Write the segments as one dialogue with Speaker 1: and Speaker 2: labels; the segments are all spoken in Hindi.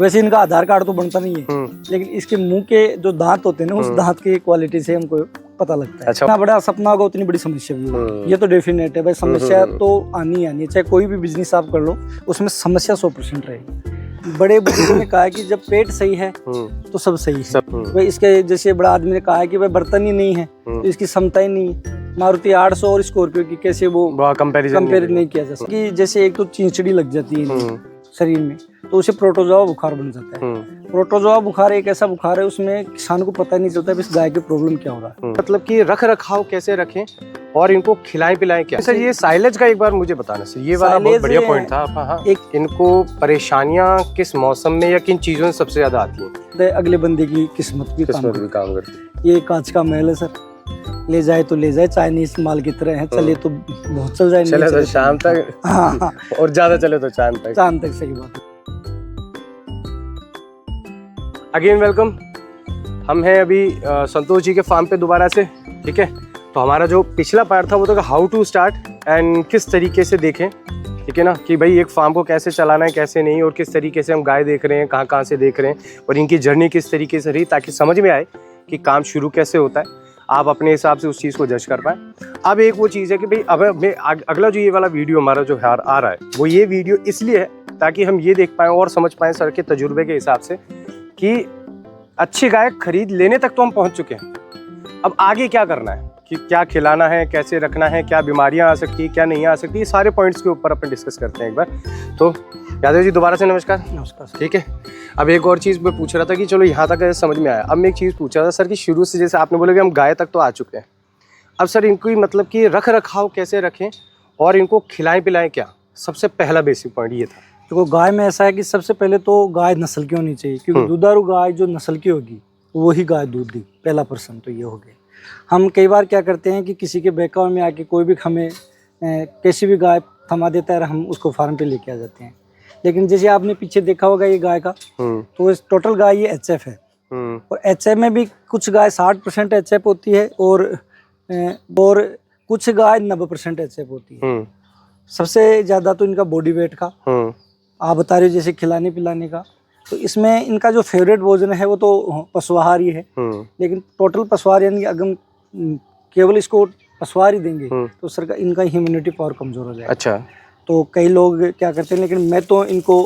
Speaker 1: वैसे इनका आधार कार्ड तो बनता नहीं है, लेकिन इसके मुंह के जो दांत होते हैं ना, उस दांत की क्वालिटी से हमको पता लगता है। जितना बड़ा सपना होगा उतनी बड़ी समस्या भी होगी, ये तो डेफिनेट है भाई। समस्या तो आनी आनी, चाहे कोई भी बिजनेस आप कर लो उसमें समस्या 100% रहेगी। बड़े बुजुर्गों ने कहा है कि जब पेट सही है तो सब सही है भाई। इसके जैसे बड़ा आदमी ने कहा है कि भाई बर्तन ही नहीं है तो इसकी क्षमता ही नहीं है। मारुति 800 और स्कॉर्पियो की कैसे वो कंपेयर नहीं किया जा सकता। कि जैसे एक तो चिंचड़ी लग जाती है शरीर में तो उसे प्रोटोजोआ बुखार बन जाता है। प्रोटोजोआ बुखार एक ऐसा बुखार है उसमें किसान को पता नहीं चलता इस गाय की प्रॉब्लम क्या हो रहा है।
Speaker 2: मतलब कि रख रखाव कैसे रखें और इनको खिलाएं पिलाएं क्या। सर ये साइलेज का एक बार मुझे बताना सर, ये वाला बहुत बढ़िया पॉइंट था। हाँ, एक इनको परेशानियां किस मौसम में या किन चीजों से सबसे ज्यादा आती हैं?
Speaker 1: अगले बंदे की किस्मत भी काम
Speaker 2: करती है।
Speaker 1: ये कांच का महल है सर, ले जाए तो ले जाए, चाइनीज माल की तरह है। चले तो बहुत चल जाए,
Speaker 2: चले तो शाम तक, हाँ, और ज्यादा चले तो चांद तक।
Speaker 1: सही बात है।
Speaker 2: Again welcome. हम हैं अभी संतोष जी के फार्म पे दोबारा से, ठीक है। तो हमारा जो पिछला पार्ट था वो था हाउ टू स्टार्ट एंड किस तरीके से देखें, ठीक है ना, कि भाई एक फार्म को कैसे चलाना है कैसे नहीं, और किस तरीके से हम गाय देख रहे हैं, कहाँ कहाँ से देख रहे हैं और इनकी जर्नी किस तरीके से रही, ताकि समझ में आए कि काम शुरू कैसे होता है, आप अपने हिसाब से उस चीज़ को जज कर पाएँ। अब एक वो चीज़ है कि भाई अब मैं अगला जो ये वाला वीडियो हमारा जो आ रहा है वो ये वीडियो इसलिए है ताकि हम ये देख पाएँ और समझ पाएँ सर के तजुर्बे के हिसाब से कि अच्छी गाय खरीद लेने तक तो हम पहुँच चुके हैं। अब आगे क्या करना है, कि क्या खिलाना है, कैसे रखना है, क्या बीमारियां आ सकती है, क्या नहीं आ सकती, ये सारे पॉइंट्स के ऊपर अपन डिस्कस करते हैं एक बार। तो यादव जी दोबारा से नमस्कार।
Speaker 1: नमस्कार।
Speaker 2: ठीक है, अब एक और चीज़ मैं पूछ रहा था कि चलो यहाँ तक समझ में आया। अब मैं एक चीज़ पूछ रहा था सर कि शुरू से जैसे आपने बोला कि हम गाय तक तो आ चुके हैं, अब सर इनको मतलब कि रख रखाव कैसे रखें और इनको खिलाएं पिलाएं क्या, सबसे पहला बेसिक पॉइंट ये था।
Speaker 1: देखो गाय में ऐसा है कि सबसे पहले तो गाय नस्ल की होनी चाहिए, क्योंकि दुधारू गाय जो नस्ल की होगी वही गाय दूध दी। पहला प्रश्न तो ये हो गया। हम कई बार क्या करते हैं कि किसी के बहकावे में आके कोई भी हमें कैसी भी गाय थमा देता है, हम उसको फार्म पे लेके आ जाते हैं। लेकिन जैसे आपने पीछे देखा होगा ये गाय का, तो इस टोटल गाय ये HF है, और HF में भी कुछ गाय 60% HF होती है और कुछ गाय 90% HF होती है। सबसे ज्यादा तो इनका बॉडी वेट का आप बता रहे हो, जैसे खिलाने पिलाने का, तो इसमें इनका जो फेवरेट भोजन है वो तो पशुआहार ही है। लेकिन टोटल पशुआहार यानी अगर हम केवल इसको पशुआहार ही देंगे तो सर इनका इम्यूनिटी पावर कमजोर हो जाएगा।
Speaker 2: अच्छा।
Speaker 1: तो कई लोग क्या करते हैं, लेकिन मैं तो इनको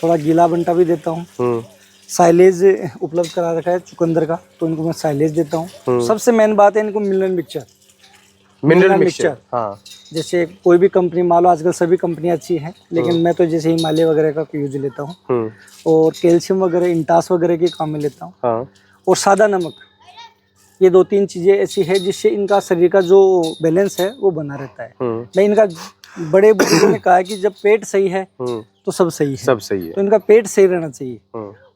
Speaker 1: थोड़ा गीला बंटा भी देता हूँ। साइलेज उपलब्ध करा रखा है चुकंदर का, तो इनको मैं साइलेज देता हूँ। सबसे मेन बात है इनको मिनरल मिक्सचर। हाँ, जैसे कोई भी कंपनी मान लो, आजकल सभी कंपनियां अच्छी हैं, लेकिन मैं तो जैसे हिमालय वगैरह का यूज लेता हूँ, और कैल्शियम वगैरह इंटास वगैरह के काम में लेता हूँ। हाँ। और सादा नमक, ये 2-3 चीजें ऐसी है जिससे इनका शरीर का जो बैलेंस है वो बना रहता है। मैं इनका बड़े बुजुर्गों ने कहा है कि जब पेट सही है तो सब सही है। सब सही है, तो इनका पेट सही रहना चाहिए।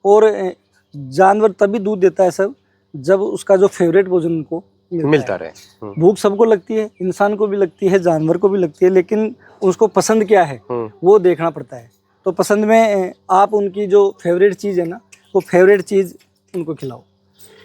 Speaker 1: और जानवर तभी दूध देता है सब जब उसका जो फेवरेट भोजन उनको मिलता रहे। भूख सबको लगती है, इंसान को भी लगती है, जानवर को भी लगती है, लेकिन उसको पसंद क्या है वो देखना पड़ता है। तो पसंद में आप उनकी जो फेवरेट चीज़ है ना, वो फेवरेट चीज़ उनको खिलाओ।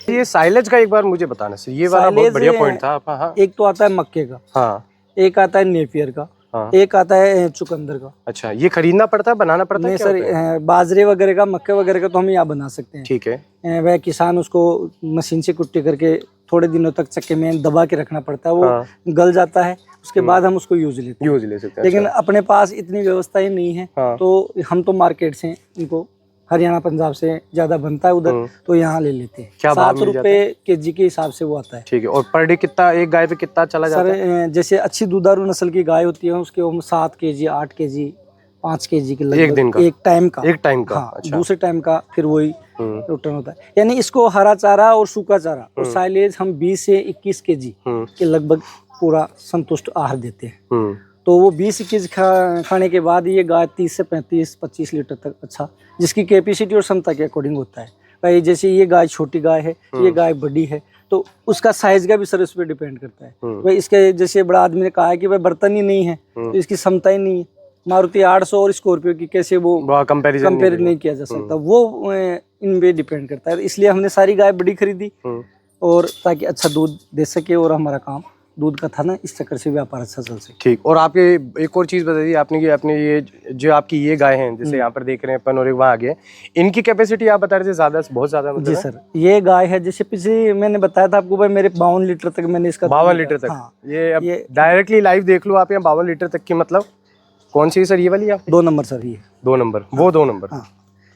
Speaker 2: ये साइलेज का एक बार मुझे बताना सर, ये वाला बहुत बढ़िया पॉइंट था। हाँ। एक
Speaker 1: तो आता है मक्के का, हाँ, एक आता है नेपियर का, हाँ, एक आता है चुकंदर का।
Speaker 2: अच्छा, ये खरीदना पड़ता है, बनाना पड़ता है? नहीं
Speaker 1: सर, बाजरे वगैरह का, मक्के वगैरह का तो हम यहाँ बना सकते हैं।
Speaker 2: ठीक है।
Speaker 1: वह किसान उसको मशीन से कुट्टी करके थोड़े दिनों तक चक्के में दबा के रखना पड़ता है, वो हाँ, गल जाता है, उसके बाद हम उसको यूज ले सकते हैं। लेकिन अपने पास इतनी व्यवस्था ही नहीं है। हाँ। तो हम तो मार्केट से इनको हरियाणा पंजाब से ज्यादा बनता है उधर, तो यहाँ ले लेते हैं। 7 रुपए kg के हिसाब से वो आता है। ठीक है।
Speaker 2: और पर डे कितना एक गाय पे कितना चला जाता है?
Speaker 1: सर जैसे अच्छी दुधारू नस्ल की गाय होती है उसके 7 kg 8 kg 5 kg के लगभग
Speaker 2: एक दिन का,
Speaker 1: एक टाइम का।
Speaker 2: हाँ, अच्छा।
Speaker 1: दूसरे टाइम का फिर वही रिटर्न होता है। यानी इसको हरा चारा और सूखा चारा और साइलेज हम 20 से 21 kg के लगभग पूरा संतुष्ट आहार देते हैं। तो वो 20-21 खाने के बाद ये गाय 30 से 35-25 लीटर तक, अच्छा, जिसकी कैपेसिटी और क्षमता के अकॉर्डिंग होता है भाई। जैसे ये गाय छोटी गाय है, ये गाय बड़ी है, तो उसका साइज का भी सर उस पर डिपेंड करता है भाई। इसके जैसे बड़ा आदमी ने कहा है कि भाई बर्तन ही नहीं है तो इसकी क्षमता ही नहीं है। मारुति 800 और स्कॉर्पियो की कैसे वो कंपेयर नहीं किया जा सकता, वो इन पे डिपेंड करता है। इसलिए हमने सारी गाय बड़ी खरीदी और ताकि अच्छा दूध दे सके और हमारा काम दूध का था ना, इस चक्कर से व्यापार अच्छा चल सके।
Speaker 2: ठीक। और आपके एक और चीज बताइए आपने कि आपने ये जो आपकी ये गाय हैं जैसे यहाँ पर देख रहे हैं अपन और एक वहाँ आगे, इनकी कैपेसिटी आप बता रहे थे ज्यादा, बहुत ज्यादा मतलब
Speaker 1: जी सर, ये गाय है जैसे पिछले मैंने बताया था आपको भाई, मेरे 52 लीटर तक मैंने इसका
Speaker 2: 52 लीटर तक।
Speaker 1: हाँ,
Speaker 2: ये डायरेक्टली लाइव देख लो आप यहाँ 52 लीटर तक की, मतलब कौन सी सर, ये वाली आप?
Speaker 1: 2 नंबर सर, ये
Speaker 2: 2 नंबर, वो 2 नंबर।
Speaker 1: हाँ,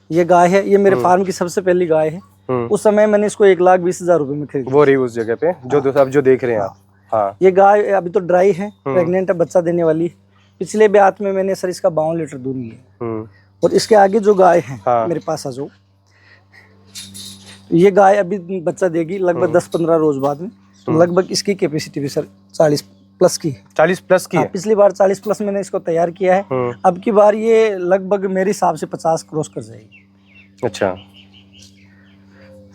Speaker 1: ये गाय है, ये मेरे फार्म की सबसे पहली गाय है। उस समय मैंने इसको 1,20,000 रुपए में खरीदी।
Speaker 2: वो रही उस जगह पे जो अब जो देख रहे हैं आप। हाँ।
Speaker 1: ये गाय अभी तो ड्राई है, प्रेग्नेंट है, बच्चा देने वाली है। पिछले ब्यात में मैंने सर इसका 52 लीटर दूध लिया। और इसके आगे जो गाय है मेरे पास आ जाओ, ये गाय अभी बच्चा देगी लगभग 10-15 रोज बाद में। तो लगभग इसकी कैपेसिटी भी सर 40 प्लस की है।
Speaker 2: 40 प्लस की है।
Speaker 1: पिछली बार 40 प्लस मैंने इसको तैयार किया है। अब की बार ये लगभग मेरे हिसाब से 50 क्रॉस कर जाएगी।
Speaker 2: अच्छा,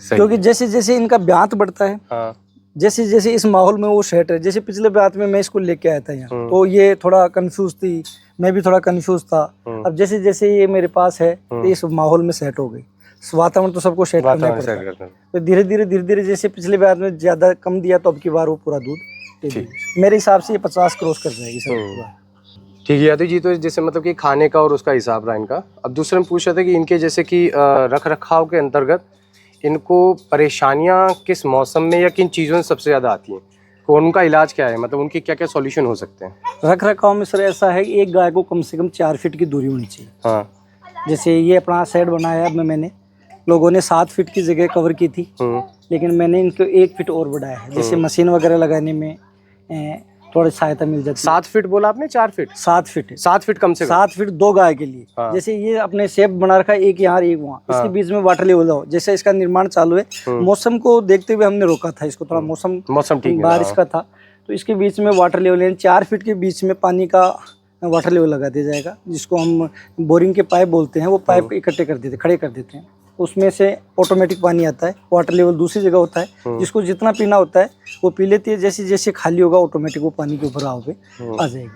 Speaker 1: क्योंकि जैसे जैसे इनका ब्यात बढ़ता है,
Speaker 2: हाँ,
Speaker 1: जैसे जैसे इस माहौल में वो सेट है। जैसे पिछले ब्यात में मैं इसको लेके आया था यहाँ, तो ये थोड़ा कंफ्यूज थी, मैं भी थोड़ा कंफ्यूज था। अब जैसे जैसे ये मेरे पास है, तो इस माहौल में सेट हो गई। वातावरण तो सबको सेट करना पड़ता है। तो धीरे धीरे जैसे पिछले ब्यात में ज्यादा कम दिया, तो अब की बार वो पूरा दूध मेरे हिसाब से ये 50 क्रॉस कर जाएगी सर।
Speaker 2: ठीक है यादव जी, तो जैसे मतलब कि खाने का और उसका हिसाब रहा इनका। अब दूसरे में पूछ रहे थे कि इनके जैसे कि रख रखाव के अंतर्गत इनको परेशानियां किस मौसम में या किन चीज़ों से सबसे ज़्यादा आती हैं, तो उनका इलाज क्या है, मतलब उनके क्या क्या सॉल्यूशन हो सकते हैं?
Speaker 1: रख रखाव में सर ऐसा है कि एक गाय को कम से कम 4 फीट की दूरी होनी चाहिए।
Speaker 2: हाँ।
Speaker 1: जैसे ये अपना शेड बनाया है, मैंने लोगों ने 7 फीट की जगह कवर की थी, लेकिन मैंने इनको 1 फीट और बढ़ाया है। जैसे मशीन वगैरह लगाने में थोड़ी सहायता मिल जाती है।
Speaker 2: 7 फीट बोला आपने? 4 फीट?
Speaker 1: 7 फीट है।
Speaker 2: 7 फीट कम से कम?
Speaker 1: 7 फीट 2 गाय के लिए।
Speaker 2: हाँ।
Speaker 1: जैसे ये अपने शेप बना रखा है, एक यहाँ एक वहाँ, इसके बीच में वाटर लेवल हो। जैसे इसका निर्माण चालू है, मौसम को देखते हुए हमने रोका था इसको, थोड़ा मौसम ठीक बारिश का था, तो इसके बीच में वाटर लेवल 4 फीट के बीच में पानी का वाटर लेवल लगा दिया जाएगा, जिसको हम बोरिंग के पाइप बोलते हैं। वो पाइप इकट्ठे कर देते, खड़े कर देते हैं, उसमें से ऑटोमेटिक पानी आता है। वाटर लेवल दूसरी जगह होता है, जिसको जितना पीना होता है वो पी लेती है। जैसे जैसे खाली होगा ऑटोमेटिक वो पानी के ऊपर पे आ जाएगी।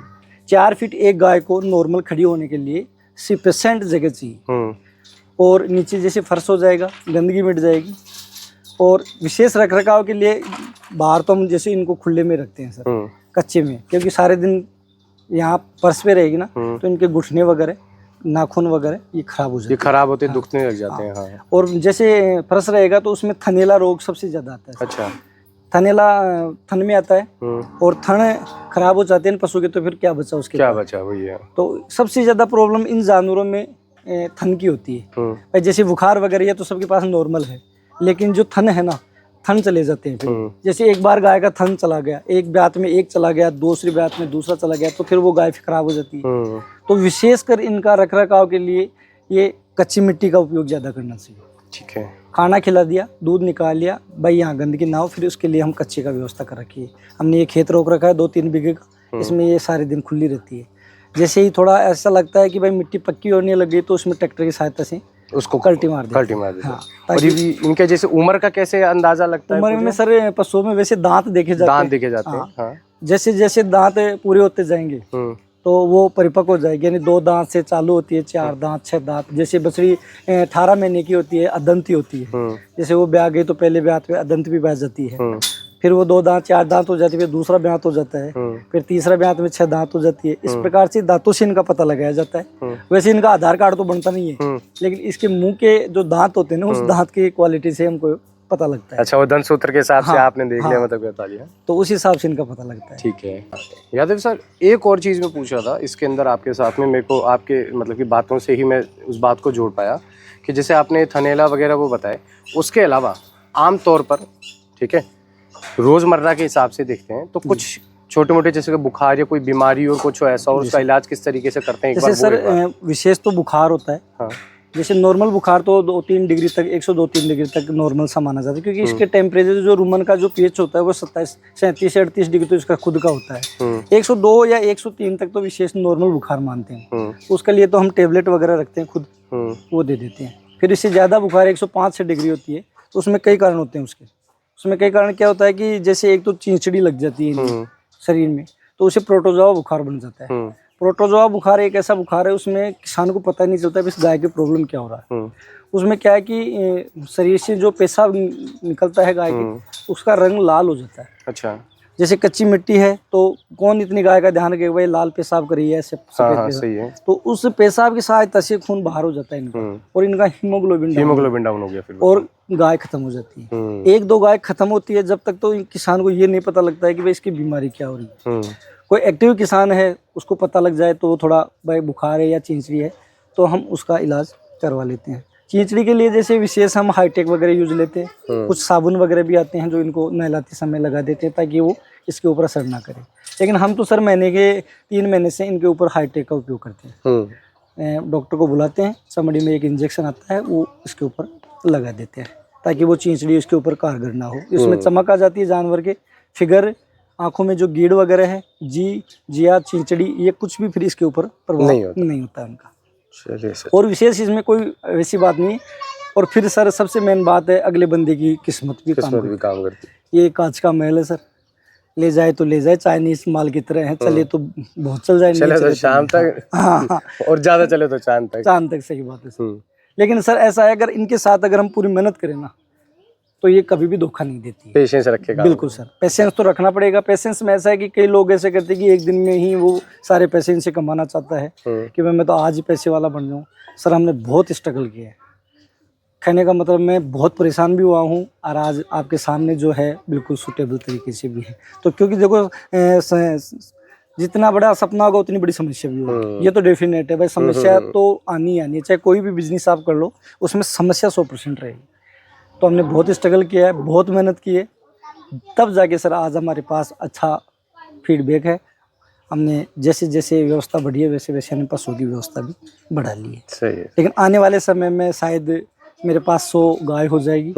Speaker 1: 4 फीट एक गाय को नॉर्मल खड़ी होने के लिए सफिशिएंट जगह चाहिए। और नीचे जैसे फर्श हो जाएगा, गंदगी मिट जाएगी। और विशेष रख रखाव के लिए बाहर तो हम जैसे इनको खुले में रखते हैं सर, कच्चे में, क्योंकि सारे दिन यहाँ फर्श पे रहेगी ना, तो इनके घुटने वगैरह, नाखून वगैरह ये खराब हो जाते हैं,
Speaker 2: खराब होते, दुखने लग जाते हैं। हाँ।
Speaker 1: और जैसे फर्श रहेगा तो उसमें थनेला रोग सबसे ज्यादा आता है।
Speaker 2: अच्छा।
Speaker 1: थनेला थन में आता है, और थन खराब हो जाते हैं पशु के, तो फिर क्या बचा उसके,
Speaker 2: क्या बचा वही है।
Speaker 1: तो सबसे ज्यादा प्रॉब्लम इन जानवरों में थन की होती है। भाई जैसे बुखार वगैरह है तो सबके पास नॉर्मल है, लेकिन जो थन है ना, थन चले जाते हैं फिर। जैसे एक बार गाय का थन चला गया, एक ब्यात में एक चला गया, दूसरी ब्यात में दूसरा चला गया, तो फिर वो गाय खराब हो जाती है। तो विशेषकर इनका रख रखाव के लिए ये कच्ची मिट्टी का उपयोग ज्यादा करना चाहिए।
Speaker 2: ठीक है।
Speaker 1: खाना खिला दिया, दूध निकाल लिया, भाई यहाँ गंदगी ना हो, फिर उसके लिए हम कच्चे का व्यवस्था कर रखी है। हमने ये खेत रोक रखा है 2-3 बीघे का, इसमें ये सारे दिन खुली रहती है। जैसे ही थोड़ा ऐसा लगता है कि भाई मिट्टी पक्की होने लग गई, तो उसमें ट्रैक्टर की सहायता से उसको कल्टी मार देते हैं। हाँ,
Speaker 2: और इनके जैसे उम्र का कैसे अंदाजा लगता है?
Speaker 1: उम्र में सर पशुओं में वैसे दांत देखे जाते हैं।
Speaker 2: हाँ।
Speaker 1: जैसे जैसे दांत पूरे होते जाएंगे तो वो परिपक्व हो जाएगी, यानी 2 दांत से चालू होती है, 4 दांत, 6 दांत। जैसे बछड़ी 18 महीने की होती है, अदंती होती है। जैसे वो ब्याह गई तो पहले ब्यात में अदंत भी बैठ जाती है, फिर वो 2 दांत 4 दांत हो जाती है, फिर दूसरा ब्यात हो जाता है, फिर तीसरा ब्यात में 6 दांत हो जाती है। इस प्रकार से दांतों से इनका पता लगाया जाता है। वैसे इनका आधार कार्ड तो बनता नहीं है, लेकिन इसके मुंह के जो दांत होते हैं ना, उस दांत की क्वालिटी से हमको पता लगता है।
Speaker 2: अच्छा, वो दंत सूत्र के हिसाब से आपने देख लिया, मतलब बता लिया,
Speaker 1: तो उस हिसाब से इनका पता लगता है।
Speaker 2: ठीक है यादव सर, एक और चीज़ मैं पूछ रहा था इसके अंदर आपके साथ में, मेरे को आपके मतलब की बातों से ही मैं उस बात को जोड़ पाया कि जैसे आपने थनेला वगैरह वो बताए, उसके अलावा आम तौर पर, ठीक है, रोज़मर्रा के हिसाब से देखते हैं तो कुछ छोटे मोटे जैसे कि बुखार या कोई बीमारी और कुछ ऐसा, और उसका इलाज किस तरीके से करते हैं?
Speaker 1: जैसे सर विशेष तो बुखार होता है। हाँ। जैसे नॉर्मल बुखार तो 2-3 डिग्री तक, 102-3 डिग्री तक नॉर्मल सा माना जाता है, क्योंकि इसके टेम्परेचर जो रूमन का जो पीएच होता है वो 27 से 38 डिग्री तो इसका खुद का होता है। 102 या 103 तक तो विशेष नॉर्मल बुखार मानते हैं। उसके लिए तो हम टेबलेट वगैरह रखते हैं खुद, वो दे देते हैं। फिर इससे ज़्यादा बुखार 105 से डिग्री होती है, तो उसमें कई कारण होते हैं। उसमें कई कारण क्या होता है कि जैसे एक तो चिंचड़ी लग जाती है शरीर में, तो उसे प्रोटोजोआ बुखार बन जाता है। प्रोटोजोआ बुखार एक ऐसा बुखार है, उसमें किसान को पता नहीं चलता इस गाय की प्रॉब्लम क्या हो रहा है। उसमें क्या है कि शरीर से जो पेशाब निकलता है गाय के, उसका रंग लाल हो जाता है।
Speaker 2: अच्छा।
Speaker 1: जैसे कच्ची मिट्टी है तो कौन इतनी गाय का ध्यान रखेगा, भाई लाल पेशाब करी है,
Speaker 2: हाँ हाँ सही है।
Speaker 1: तो उस पेशाब की सहायता से खून बाहर हो जाता है इनका, और इनका हीमोग्लोबिन
Speaker 2: डाउन हो गया फिर,
Speaker 1: और गाय खत्म हो जाती है। एक दो गाय खत्म होती है जब तक तो किसान को ये नहीं पता लगता है कि भाई इसकी बीमारी क्या हो रही है। कोई एक्टिव किसान है उसको पता लग जाए तो थोड़ा भाई बुखार है या चींचड़ी है तो हम उसका इलाज करवा लेते हैं। चींचड़ी के लिए जैसे विशेष हम हाईटेक वगैरह यूज लेते हैं, कुछ साबुन वगैरह भी आते हैं जो इनको नहलाते समय लगा देते हैं ताकि वो इसके ऊपर असर ना करे। लेकिन हम तो सर महीने के 3 महीने से इनके ऊपर हाईटेक का उपयोग करते हैं। डॉक्टर को बुलाते हैं, चमड़ी में एक इंजेक्शन आता है वो इसके ऊपर लगा देते हैं ताकि वो चींचड़ी इसके ऊपर कारगर ना हो। इसमें चमक आ जाती है जानवर के, फिगर, आंखों में जो कीड़ वगैरह है, जिया, चींचड़ी, ये कुछ भी फिर इसके ऊपर प्रभाव नहीं होता उनका। और विशेष इसमें कोई वैसी बात नहीं। और फिर सर सबसे मेन बात है अगले बंदे की किस्मत भी काम करती है। ये कांच का महल है सर, ले जाए तो ले जाए, चाइनीज माल की तरह है, चले तो बहुत चल जाए, चले तो शाम तक, हाँ
Speaker 2: और ज्यादा चले तो चांद तक।
Speaker 1: सही बात है सर। लेकिन सर ऐसा है अगर इनके साथ अगर हम पूरी मेहनत करें ना तो ये कभी भी धोखा नहीं देती।
Speaker 2: पेशेंस रखेगा, बिल्कुल
Speaker 1: सर, पेशेंस तो रखना पड़ेगा। पेशेंस में ऐसा है कि कई लोग ऐसे करते हैं कि एक दिन में ही वो सारे पैसे इनसे कमाना चाहता है कि मैं तो आज ही पैसे वाला बन जाऊं। सर हमने बहुत स्ट्रगल किया है, कहने का मतलब मैं बहुत परेशान भी हुआ हूँ, और आज आपके सामने जो है बिल्कुल सूटेबल तरीके से भी है। तो क्योंकि देखो जितना बड़ा सपना होगा उतनी बड़ी समस्या भी होगी, ये तो डेफिनेट है भाई। समस्या तो आनी ही आनी है, चाहे कोई भी बिजनेस आप कर लो उसमें समस्या 100% रहेगी। तो हमने बहुत स्ट्रगल किया है, बहुत मेहनत की है, तब जाके सर आज हमारे पास अच्छा फीडबैक है। हमने जैसे जैसे व्यवस्था बढ़ी है वैसे वैसे हमने पशुओं की व्यवस्था भी बढ़ा ली है।
Speaker 2: सही है।
Speaker 1: लेकिन आने वाले समय में शायद मेरे पास 100 गाय हो जाएगी,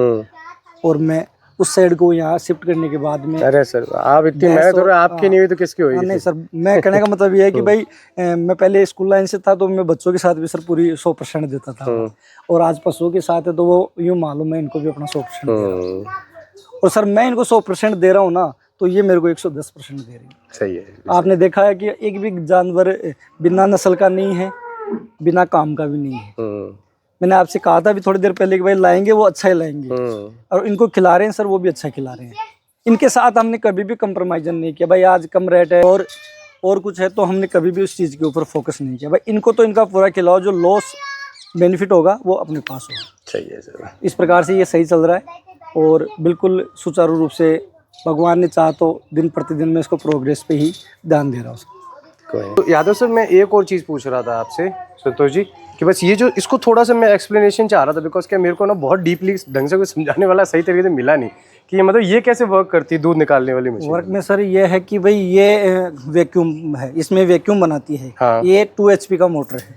Speaker 1: और मैं उस साइड को यहाँ शिफ्ट करने के बाद में।
Speaker 2: अरे सर आप इतनी मेहनत हो रही है, आपकी नहीं हुई तो किसकी होगी?
Speaker 1: नहीं सर, मैं कहने का मतलब ये है कि भाई मैं पहले स्कूल लाइन से था तो मैं बच्चों के साथ भी सर पूरी 100% देता था, और आज पशुओं के साथ है तो वो यूँ मालूम है इनको भी अपना 100% दे रहा हूँ। और सर मैं इनको 100% दे रहा हूँ ना तो ये मेरे को 110% दे रही है।
Speaker 2: सही है।
Speaker 1: आपने देखा है कि एक भी जानवर बिना नस्ल का नहीं है, बिना काम का भी नहीं है। मैंने आपसे कहा था भी थोड़ी देर पहले कि भाई लाएंगे वो अच्छा ही लाएंगे, और इनको खिला रहे हैं सर वो भी अच्छा खिला रहे हैं। इनके साथ हमने कभी भी कंप्रोमाइज नहीं किया, भाई आज कम रेट है और कुछ है तो हमने कभी भी उस चीज़ के ऊपर फोकस नहीं किया। भाई इनको तो इनका पूरा खिलाओ, जो लॉस बेनिफिट होगा वो अपने पास होगा।
Speaker 2: सही है सर। इस
Speaker 1: प्रकार से ये सही चल रहा है और बिल्कुल सुचारू रूप से भगवान ने चाहा तो दिन प्रतिदिन में इसको प्रोग्रेस पे ही ध्यान दे रहा हूँ।
Speaker 2: तो यादव सर मैं एक और चीज़ पूछ रहा था आपसे संतोष जी कि बस ये जो इसको थोड़ा सा मैं एक्सप्लेनेशन चाह रहा था, बिकॉज क्या मेरे को ना बहुत डीपली ढंग से कोई समझाने वाला सही तरीके से मिला नहीं कि ये मतलब ये कैसे वर्क करती है दूध निकालने वाली मशीन।
Speaker 1: वर्क में सर ये है कि भाई ये वैक्यूम है, इसमें वैक्यूम बनाती है।
Speaker 2: हाँ।
Speaker 1: ये 2 HP का मोटर है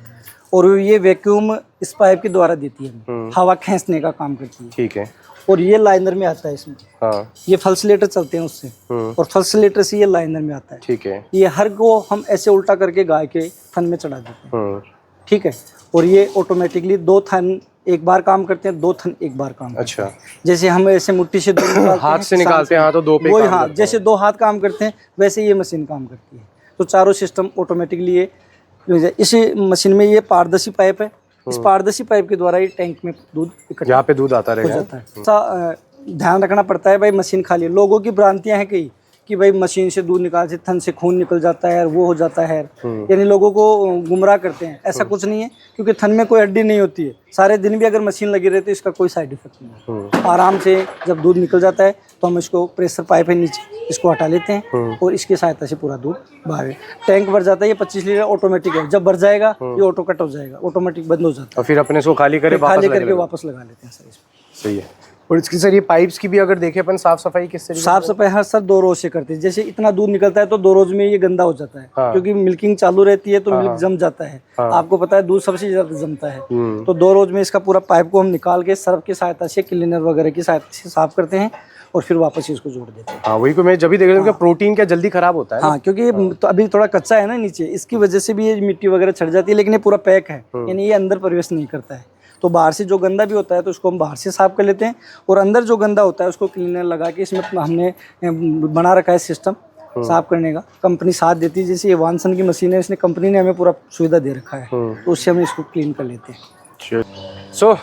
Speaker 1: और ये वैक्यूम इस पाइप के द्वारा देती है, हवा खींचने का काम करती है।
Speaker 2: ठीक है।
Speaker 1: और ये लाइनर में आता है इसमें।
Speaker 2: हाँ।
Speaker 1: ये फल्सलेटर चलते हैं उससे, और फल्सलेटर से ये लाइनर में आता है।
Speaker 2: ठीक है।
Speaker 1: ये हर को हम ऐसे उल्टा करके गाय के थन में चढ़ा देते हैं। ठीक है। और ये ऑटोमेटिकली 2 थन एक बार काम करते हैं, 2 थन एक बार काम करते हैं। जैसे हम ऐसे मुट्ठी से
Speaker 2: हाथ से निकालते हैं, हाँ, तो 2 पे
Speaker 1: वही, हाँ, जैसे 2 हाथ काम करते हैं वैसे ये मशीन काम करती है। तो चारों सिस्टम ऑटोमेटिकली ये इस मशीन में ये पारदर्शी पाइप है, इस पारदर्शी पाइप के द्वारा ये टैंक में दूध इकट्ठा
Speaker 2: यहाँ पे दूध आता रहेगा।
Speaker 1: ध्यान रखना पड़ता है भाई, मशीन खाली। लोगों की भ्रांतियां हैं कई कि भाई मशीन से दूध निकाल से थन से खून निकल जाता है, वो हो जाता है, यानी लोगों को गुमराह करते हैं। ऐसा कुछ नहीं है, क्योंकि थन में कोई हड्डी नहीं होती है। सारे दिन भी अगर मशीन लगी रहती है इसका कोई साइड इफेक्ट नहीं है। आराम से जब दूध निकल जाता है तो हम इसको प्रेशर पाइप है नीचे, इसको हटा लेते हैं और इसकी सहायता से पूरा दूध बाहर टैंक भर जाता है। ये 25 लीटर ऑटोमेटिक है, जब भर जाएगा ये ऑटो कट हो जाएगा, ऑटोमेटिक बंद हो जाता है
Speaker 2: और फिर अपने इसको खाली करके
Speaker 1: वापस लगा लेते हैं सर इसमें।
Speaker 2: सही है। और इसकी सर ये पाइप्स की भी अगर देखें अपन साफ सफाई किस तरीके?
Speaker 1: साफ सफाई हर सर 2 रोज से करते हैं। जैसे इतना दूध निकलता है तो 2 रोज में ये गंदा हो जाता है। हाँ। क्योंकि मिल्किंग चालू रहती है तो मिल्क जम जाता है। हाँ। आपको पता है दूध सबसे ज्यादा जमता है। तो 2 रोज में इसका पूरा पाइप को हम निकाल के सर्फ की सहायता से, क्लीनर वगैरह की सहायता से साफ करते हैं और फिर वापस इसको जोड़ देते हैं।
Speaker 2: हाँ, वही को मैं जब भी देख रहा हूँ कि प्रोटीन क्या जल्दी खराब होता है।
Speaker 1: हाँ, क्योंकि तो अभी थोड़ा कच्चा है ना नीचे, इसकी वजह से भी ये मिट्टी वगैरह छट जाती है, लेकिन ये पूरा पैक है, यानी ये अंदर प्रवेश नहीं करता है। तो बाहर से जो गंदा भी होता है तो उसको हम बाहर से साफ कर लेते हैं, और अंदर जो गंदा होता है उसको क्लीनर लगा के इसमें हमने बना रखा है सिस्टम साफ करने का। कंपनी साथ देती है, जैसे ये वानसन की मशीन है, इसने कंपनी ने हमें पूरा सुविधा दे रखा है, तो उससे हम इसको क्लीन कर लेते हैं।
Speaker 2: सो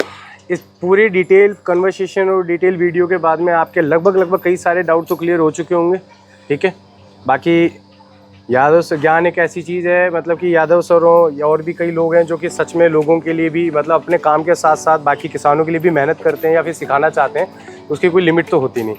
Speaker 2: इस पूरी डिटेल कन्वर्सेशन और डिटेल वीडियो के बाद में आपके लगभग कई सारे डाउट तो क्लियर हो चुके होंगे ठीक है। बाकी यादव सर ज्ञान एक ऐसी चीज़ है, मतलब कि यादव सर हो या और भी कई लोग हैं जो कि सच में लोगों के लिए भी, मतलब अपने काम के साथ साथ बाकी किसानों के लिए भी मेहनत करते हैं या फिर सिखाना चाहते हैं, उसकी कोई लिमिट तो होती नहीं।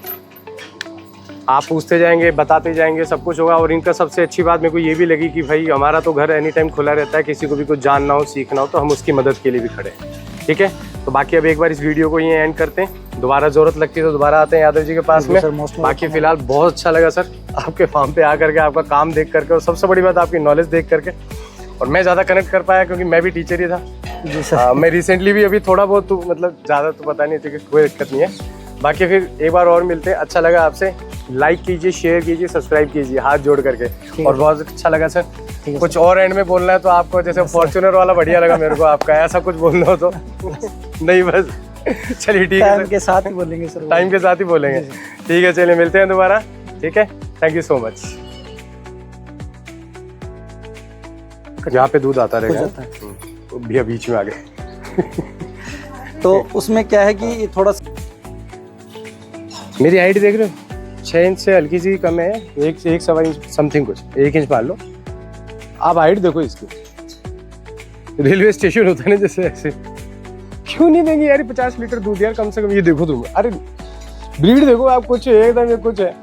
Speaker 2: आप पूछते जाएंगे, बताते जाएंगे, सब कुछ होगा। और इनका सबसे अच्छी बात मेरे को ये भी लगी कि भाई हमारा तो घर एनी टाइम खुला रहता है, किसी को भी कुछ जानना हो, सीखना हो तो हम उसकी मदद के लिए भी खड़े हैं, ठीक है। तो बाकी अब एक बार इस वीडियो को ये एंड करते हैं, दोबारा ज़रूरत लगती है तो दोबारा आते हैं यादव जी के पास में। बाकी फिलहाल बहुत अच्छा लगा सर आपके फार्म पे आकर के, आपका काम देख करके, और सबसे बड़ी बात आपकी नॉलेज देख करके। और मैं ज़्यादा कनेक्ट कर पाया क्योंकि मैं भी टीचर ही था जी सर। मैं रिसेंटली भी अभी थोड़ा बहुत तो मतलब ज़्यादा तो पता नहीं, ठीक है, कोई दिक्कत नहीं है। बाकी फिर एक बार और मिलते हैं। अच्छा लगा आपसे, लाइक कीजिए, शेयर कीजिए, सब्सक्राइब कीजिए हाथ जोड़ करके। और बहुत अच्छा लगा सर। कुछ और एंड में बोलना है तो आपको, जैसे फॉर्च्यूनर वाला बढ़िया लगा मेरे को आपका, ऐसा कुछ बोलना हो तो नहीं बस चलिए ठीक है,
Speaker 1: टाइम के साथ ही बोलेंगे सर,
Speaker 2: टाइम के साथ ही बोलेंगे, ठीक है। चलिए मिलते हैं दोबारा, ठीक है। Thank you so much. यहाँ पे दूध आता रहेगा, भैया बीच में आ गए।
Speaker 1: तो उसमें क्या है कि थोड़ा
Speaker 2: मेरी हाइट देख रहे हो, 6 इंच से हल्की सी कम है, 1.25 समथिंग, कुछ 1 इंच मान लो। आप हाइट देखो इसकी, रेलवे स्टेशन होता है ना जैसे, ऐसे क्यों नहीं देंगे यार 50 लीटर दूध यार कम से कम। ये देखो तुम, अरे ब्रीड देखो आप, कुछ एकदम ये कुछ है,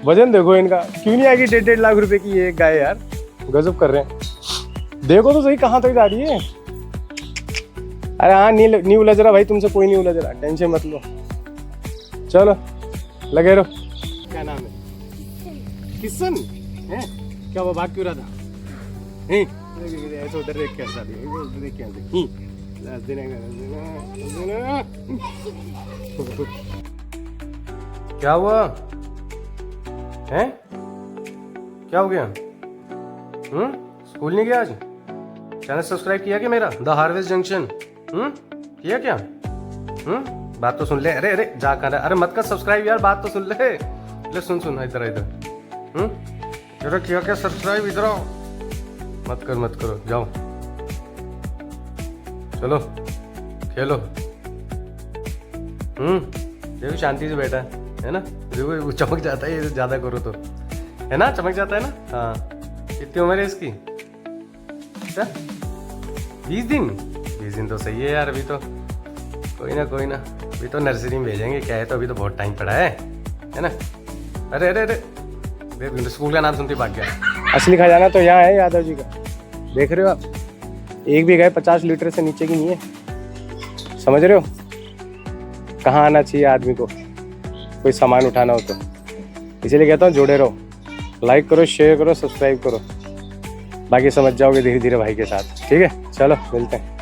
Speaker 2: वजन देखो इनका, क्यों नहीं आएगी 1.5 लाख रुपए की ये गाय यार, गजब कर रहे हैं। देखो तो सही कहाँ तक जा रही है। अरे हाँ, नहीं उलझ रहा भाई तुमसे, कोई नहीं उलझ रहा, टेंशन मत लो, चलो लगे रहो। क्या नाम है? किशन है क्या? वो भाग क्यों रहा था? ऐसे उधर देख कैसा देख कैसे क्या हुआ है? क्या हो गया? स्कूल नहीं गया आज? चैनल सब्सक्राइब किया क्या मेरा, द हार्वेस्ट जंक्शन? किया क्या? बात तो सुन ले। अरे अरे जा कर, अरे मत कर सब्सक्राइब यार, बात तो सुन ले सुन इधर इधर। अरे किया क्या सब्सक्राइब? इधर आओ, मत करो, जाओ चलो खेलो। देखो शांति से बैठा है ना, देखो चमक जाता है ये ज्यादा करो तो, है ना, चमक जाता है ना। हाँ, कितनी उम्र है इसकी? क्या 20 दिन तो सही है यार। अभी तो कोई ना, अभी तो नर्सरी में भेजेंगे, क्या है, तो अभी तो बहुत टाइम पड़ा है ना। अरे अरे अरे, स्कूल का नाम सुनते भाग गया। असली खजाना तो यहाँ है यादव जी का, देख रहे हो आप। एक भी गाय 50 लीटर से नीचे की नहीं है, समझ रहे हो। कहाँ आना चाहिए आदमी को कोई सामान उठाना हो तो। इसीलिए कहता हूँ जुड़े रहो, लाइक करो, शेयर करो, सब्सक्राइब करो, बाकी समझ जाओगे धीरे धीरे भाई के साथ, ठीक है। चलो मिलते हैं।